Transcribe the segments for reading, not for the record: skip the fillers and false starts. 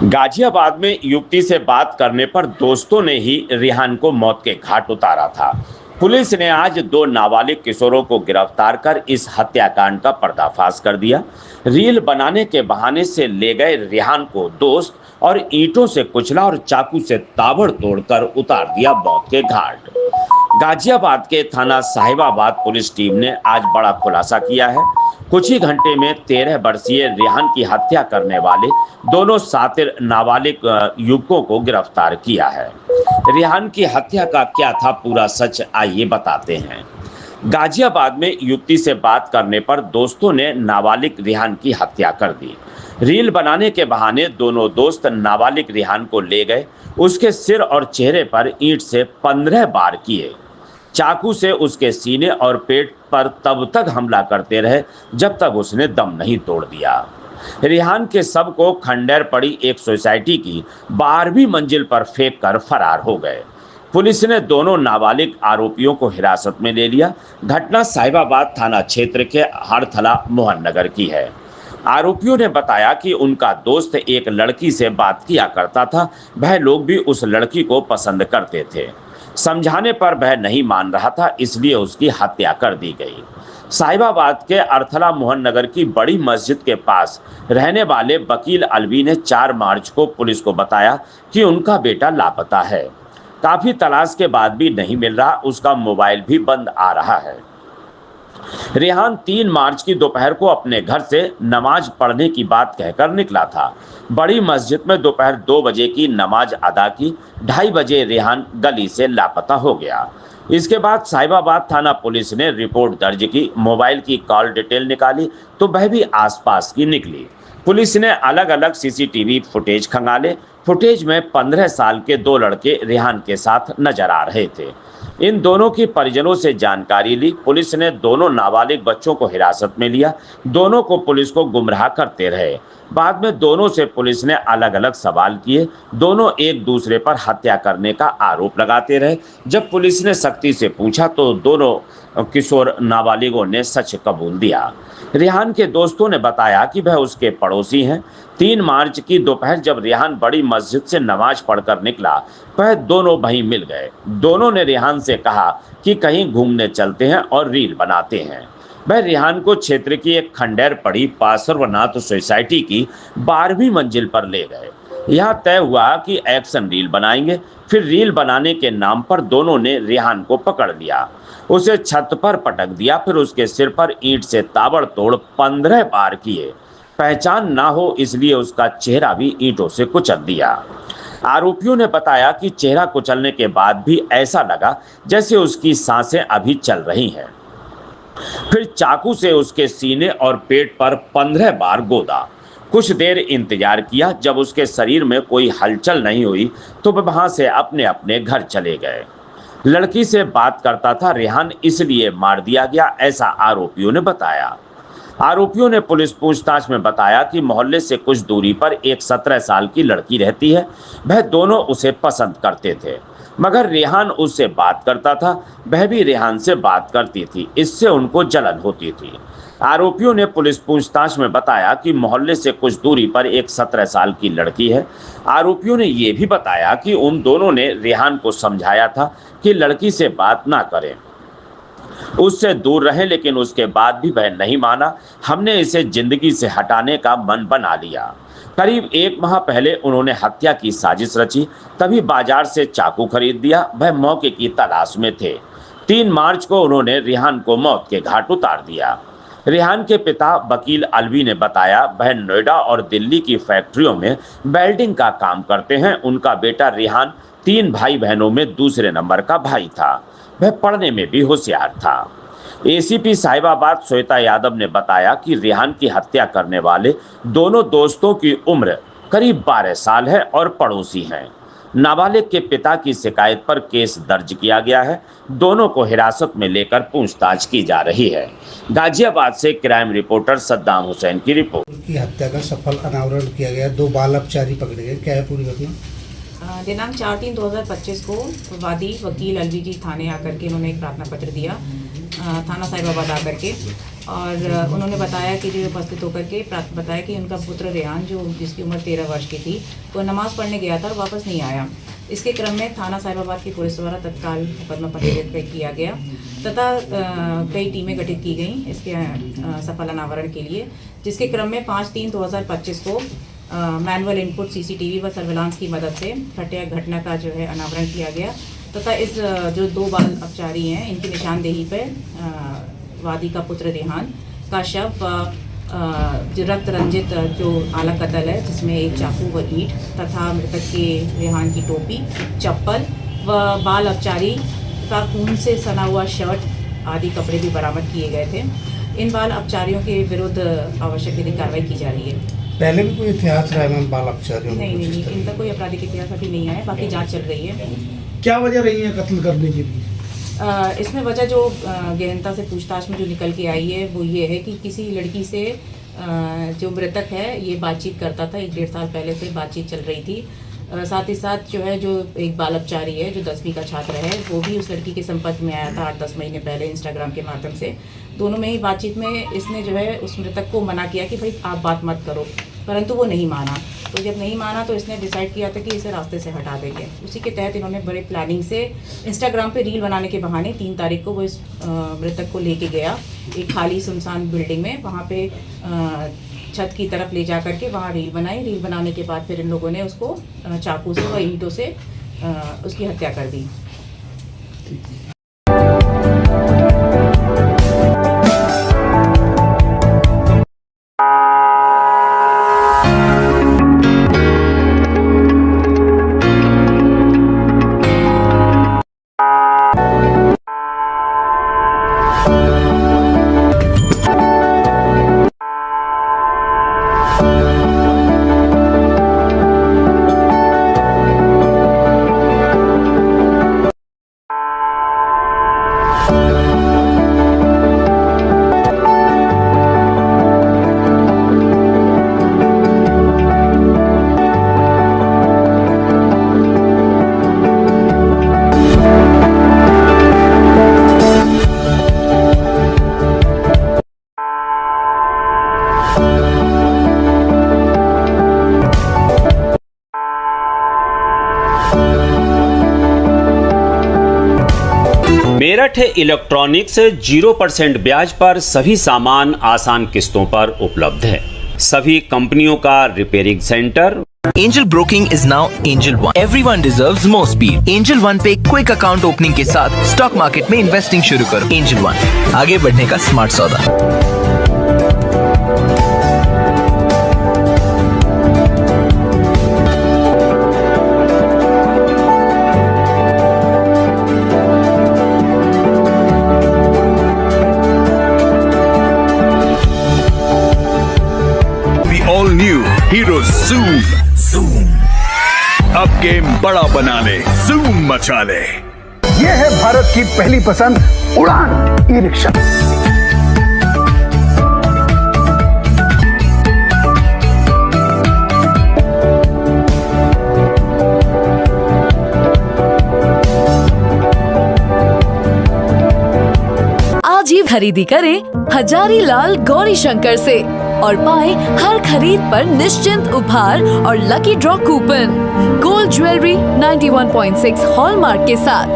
गाजियाबाद में युवती से बात करने पर दोस्तों ने ही रिहान को मौत के घाट उतारा था। पुलिस ने आज दो नाबालिग किशोरों को गिरफ्तार कर इस हत्याकांड का पर्दाफाश कर दिया। रील बनाने के बहाने से ले गए रिहान को दोस्त और ईंटों से कुचला और चाकू से ताबड़तोड़ कर उतार दिया मौत के घाट। गाजियाबाद के थाना साहिबाबाद पुलिस टीम ने आज बड़ा खुलासा किया है। कुछ ही घंटे में 13 वर्षीय रेहान की हत्या करने वाले दोनों सातिर नाबालिग युवकों को गिरफ्तार किया है। रेहान की हत्या का क्या था पूरा सच, आइए बताते हैं। गाजियाबाद में युवती से बात करने पर दोस्तों ने नाबालिग रेहान की हत्या कर दी। रील बनाने के बहाने दोनों दोस्त नाबालिग रेहान को ले गए। उसके सिर और चेहरे पर ईंट से 15 बार किए। चाकू से उसके सीने और पेट पर तब तक हमला करते रहे जब तक उसने दम नहीं तोड़ दिया। रेहान के शव को खंडेर पड़ी एक सोसाइटी की 12वीं मंजिल पर फेंक कर फरार हो गए। पुलिस ने दोनों नाबालिग आरोपियों को हिरासत में ले लिया। घटना साहिबाबाद थाना क्षेत्र के हरथला मोहन नगर की है। आरोपियों ने बताया कि उनका दोस्त एक लड़की से बात किया करता था। वह लोग भी उस लड़की को पसंद करते थे। समझाने पर वह नहीं मान रहा था, इसलिए उसकी हत्या कर दी गई। साहिबाबाद के अरथला मोहन नगर की बड़ी मस्जिद के पास रहने वाले वकील अलवी ने 4 मार्च को पुलिस को बताया कि उनका बेटा लापता है। काफी तलाश के बाद भी नहीं मिल रहा, उसका मोबाइल भी बंद आ रहा है। रेहान 3 मार्च की दोपहर को अपने घर से नमाज पढ़ने की बात कहकर निकला था। बड़ी मस्जिद में दोपहर 2 बजे की नमाज अदा की। 2:30 बजे रेहान गली से लापता हो गया। इसके बाद साहिबाबाद थाना पुलिस ने रिपोर्ट दर्ज की। मोबाइल की कॉल डिटेल निकाली तो वह भी आसपास की निकली। पुलिस ने अलग अलग सीसीटीवी फुटेज खंगाले। फुटेज में 15 साल के 2 लड़के रेहान के साथ नजर आ रहे थे। इन दोनों की परिजनों से जानकारी ली। पुलिस ने दोनों नाबालिग बच्चों को हिरासत में लिया। दोनों को पुलिस को गुमराह करते रहे। बाद में दोनों से पुलिस ने अलग अलग सवाल किए। दोनों एक दूसरे पर हत्या करने का आरोप लगाते रहे। जब पुलिस ने सख्ती से पूछा तो दोनों किशोर नाबालिगों ने सच कबूल दिया। रेहान के दोस्तों ने बताया कि वह उसके पड़ोसी हैं। 3 मार्च की दोपहर जब रेहान बड़ी मस्जिद से नमाज पढ़कर निकला, वह दोनों वहीं मिल गए। दोनों ने रेहान से कहा कि कहीं घूमने चलते हैं और रील बनाते हैं। वह रेहान को क्षेत्र की एक खंडेर पड़ी पार्श्वनाथ सोसाइटी की 12वीं मंजिल पर ले गए। यहाँ तय हुआ कि एक्शन रील बनाएंगे। फिर रील बनाने के नाम पर दोनों ने रेहान को पकड़ लिया, उसे छत पर पटक दिया। फिर उसके सिर पर ईंट से ताबड़तोड़ 15 बार किए। पहचान ना हो इसलिए उसका चेहरा भी ईंटों से कुचल दिया। आरोपियों ने बताया कि चेहरा कुचलने के बाद भी ऐसा लगा जैसे उसकी सांसें अभी चल रही हैं। फिर चाकू से उसके सीने और पेट पर 15 बार गोदा। कुछ देर इंतजार किया। जब उसके शरीर में कोई हलचल नहीं हुई तो वह वहां से अपने अपने घर चले गए। लड़की से बात करता था रेहान, इसलिए मार दिया गया, ऐसा आरोपियों ने बताया। आरोपियों ने पुलिस पूछताछ में बताया कि मोहल्ले से कुछ दूरी पर एक 17 साल की लड़की रहती है। वह दोनों उसे पसंद करते थे, मगर रेहान उससे बात करता था। वह भी रेहान से बात करती थी, इससे उनको जलन होती थी। आरोपियों ने पुलिस पूछताछ में बताया कि मोहल्ले से कुछ दूरी पर एक 17 साल की लड़की है। आरोपियों ने यह भी बताया कि उन दोनों ने रेहान को समझाया था कि लड़की से बात ना करें, उससे दूर रहे, लेकिन उसके बाद भी वह नहीं माना। हमने इसे जिंदगी से हटाने का मन बना लिया। करीब 1 माह पहले उन्होंने हत्या की साजिश रची, तभी बाजार से चाकू खरीद दिया। वह मौके की तलाश में थे। 3 मार्च को उन्होंने रेहान को मौत के घाट उतार दिया। रेहान के पिता वकील अलवी ने बताया वह नोएडा और दिल्ली की फैक्ट्रियों में वेल्डिंग का काम करते हैं। उनका बेटा रेहान 3 भाई बहनों में दूसरे नंबर का भाई था। वह पढ़ने में भी होशियार था। एसीपी साहिबाबाद श्वेता यादव ने बताया कि रेहान की हत्या करने वाले दोनों दोस्तों की उम्र करीब 12 साल है और पड़ोसी हैं। नाबालिग के पिता की शिकायत पर केस दर्ज किया गया है। दोनों को हिरासत में लेकर पूछताछ की जा रही है। गाजियाबाद से क्राइम रिपोर्टर सद्दाम हुसैन की रिपोर्ट। की हत्या का सफल अनावरण किया गया। 2 बाल अपचारी पकड़े गए। क्या है पूरी घटना? दिनांक 4/3/2025 को वादी वकील अलवी जी थाने आकर के उन्होंने एक प्रार्थना पत्र दिया, थाना साहिबाबाद आकर के, और उन्होंने बताया कि जो उपस्थित होकर के बताया कि उनका पुत्र रेहान जो जिसकी उम्र 13 वर्ष की थी वो नमाज़ पढ़ने गया था और वापस नहीं आया। इसके क्रम में थाना साहिबाबाद की पुलिस द्वारा तत्काल मुकदमा पंजीकृत किया गया तथा कई टीमें गठित की गईं इसके सफल अनावरण के लिए, जिसके क्रम में 5/3/2025 को मैनुअल इनपुट सीसीटीवी व सर्विलांस की मदद से घटना का जो है अनावरण किया गया तथा इस जो 2 बाल अपचारी हैं इनकी निशानदेही पर वादी का पुत्र रेहान का शव जो रक्त रंजित जो आला कत्ल है जिसमें एक चाकू व ईंट तथा मृतक के रेहान की टोपी, चप्पल व बाल अपचारी का खून से सना हुआ शर्ट आदि कपड़े भी बरामद किए गए थे। इन बाल अपचारियों के विरुद्ध आवश्यक विधिक कार्रवाई की जा रही है। पहले भी कोई इतिहास रहा है मैम बाल अपचारियों में? नहीं, इनका कोई आपराधिक इतिहास अभी नहीं आया, बाकी जांच चल रही है। क्या वजह रही है कत्ल करने की? इसमें वजह जो गहनता से पूछताछ में जो निकल के आई है वो ये है कि किसी लड़की से जो मृतक है ये बातचीत करता था, 1-1.5 साल पहले से बातचीत चल रही थी। साथ ही साथ जो है जो एक बाल अपचारी है जो 10वीं का छात्र है वो भी उस लड़की के संपर्क में आया था 8-10 महीने पहले इंस्टाग्राम के माध्यम से। दोनों में ही बातचीत में इसने जो है उस मृतक को मना किया कि भाई आप बात मत करो, परंतु वो नहीं माना। तो जब नहीं माना तो इसने डिसाइड किया था कि इसे रास्ते से हटा देंगे। उसी के तहत इन्होंने बड़े प्लानिंग से इंस्टाग्राम पे रील बनाने के बहाने 3 तारीख को वो इस मृतक को लेके गया एक खाली सुनसान बिल्डिंग में, वहाँ पे छत की तरफ ले जा करके वहाँ रील बनाई। रील बनाने के बाद फिर इन लोगों ने उसको चाकू से व ईंटों से उसकी हत्या कर दी। मेरठ इलेक्ट्रॉनिक्स 0% ब्याज पर सभी सामान आसान किस्तों पर उपलब्ध है। सभी कंपनियों का repairing centre. Angel Broking is now Angel One. Everyone deserves more speed. Angel One पे क्विक अकाउंट ओपनिंग के साथ स्टॉक मार्केट में इन्वेस्टिंग शुरू करो। Angel One, आगे बढ़ने का स्मार्ट सौदा। All new Hero Zoom अब गेम बड़ा बना ले, Zoom मचा ले। ये है भारत की पहली पसंद उड़ान ई रिक्शा। आज ही खरीदी करें हजारीलाल गौरी शंकर से और पाएं हर खरीद पर निश्चिंत उपहार और lucky draw coupon gold jewellery 91.6 hallmark के साथ।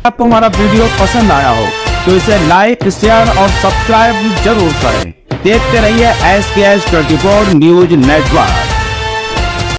आपको हमारा वीडियो पसंद आया हो तो इसे लाइक, शेयर और सब्सक्राइब जरूर करें। देखते रहिए SKS 24 न्यूज नेटवर्क।